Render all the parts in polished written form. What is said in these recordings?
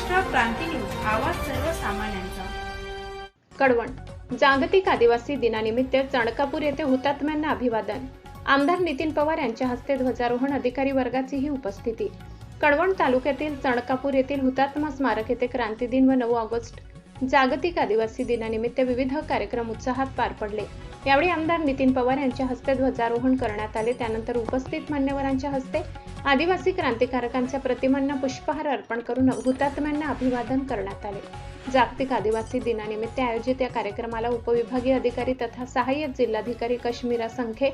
महाराष्ट्र क्रांती news, आवाज सर्वसामान्यांचा. कडवण जागतिक आदिवासी दिनानिमित्त चणकापूर येथे हुतात्म्यांना अभिवादन. आमदार नितीन पवार यांच्या हस्ते ध्वजारोहण, अधिकारी वर्गाचीही उपस्थिती. कडवण तालुक्यातील चणकापूर येथील हुतात्मा स्मारक येथे क्रांती दिन व 9 ऑगस्ट जागतिक आदिवासी दिनानिमित्त विविध कार्यक्रम उत्साहात पार पडले. यावेळी आमदार नितीन पवार यांच्या हस्ते ध्वजारोहण करण्यात आले. त्यानंतर उपस्थित मान्यवरांच्या हस्ते आदिवासी क्रांतिकारकांच्या प्रतिमांना पुष्पहार अर्पण करून हुतात्म्यांना अभिवादन करण्यात आले. जागतिक आदिवासी दिनानिमित्त आयोजित या कार्यक्रमाला उपविभागीय अधिकारी तथा सहाय्यक जिल्हाधिकारी कश्मीरा संखे,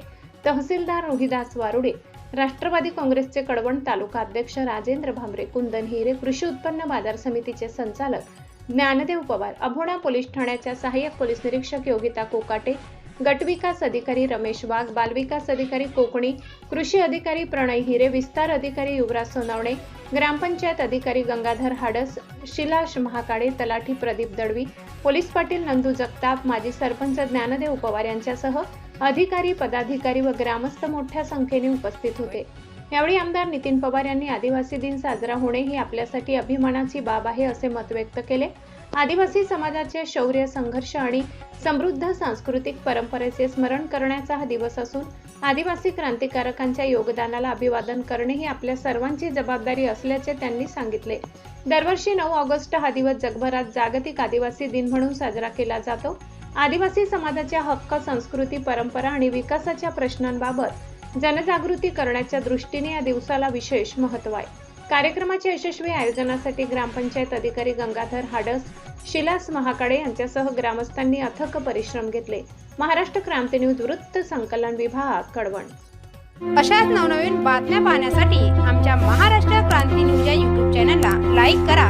तहसीलदार रोहिदास वारुडे, राष्ट्रवादी काँग्रेसचे कडवण तालुका अध्यक्ष राजेंद्र भामरे, कुंदन हिरे, कृषी उत्पन्न बाजार समितीचे संचालक ज्ञानदेव पवार, अभोणा पोलीस ठाण्याच्या सहाय्यक पोलीस निरीक्षक योगिता कोकाटे, गटविकास अधिकारी रमेश वाघ, बालविकास अधिकारी कोकणी, कृषी अधिकारी प्रणय हिरे, विस्तार अधिकारी युवराज सोनवणे, ग्रामपंचायत अधिकारी गंगाधर हाडस, शिलाश महाकाळे, तलाठी प्रदीप दळवी, पोलीस पाटील नंदू जगताप, माजी सरपंच ज्ञानदेव पवार यांच्यासह अधिकारी, पदाधिकारी व ग्रामस्थ मोठ्या संख्येने उपस्थित होते. यावेळी आमदार नितीन पवार यांनी आदिवासी दिन साजरा होणे ही आपल्यासाठी अभिमानाची बाब आहे असे मत व्यक्त केले. आदिवासी समाजाचे शौर्य, संघर्ष आणि समृद्ध सांस्कृतिक परंपरेचे स्मरण करण्याचा हा दिवस असून आदिवासी क्रांतिकारकांच्या योगदानाला अभिवादन करणे ही आपल्या सर्वांची जबाबदारी असल्याचे त्यांनी सांगितले. दरवर्षी 9 ऑगस्ट हा दिवस जगभरात जागतिक आदिवासी दिन म्हणून साजरा केला जातो. आदिवासी समाजाच्या हक्क, संस्कृती, परंपरा आणि विकासाच्या प्रश्नांबाबत जनजागृती करण्याच्या दृष्टीने या दिवसाला विशेष महत्त्व आहे. कार्यक्रमाच्या यशस्वी आयोजनासाठी ग्रामपंचायत अधिकारी गंगाधर हाडस, शिलास महाकाळे यांच्यासह ग्रामस्थांनी अथक परिश्रम घेतले. महाराष्ट्र क्रांती न्यूज वृत्त संकलन विभाग, कडवण. अशाच नवनवीन बातम्या पाहण्यासाठी आमच्या महाराष्ट्र क्रांती न्यूज या YouTube चॅनलला लाईक करा,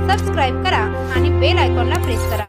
सबस्क्राईब करा आणि बेल आयकॉनला प्रेस करा.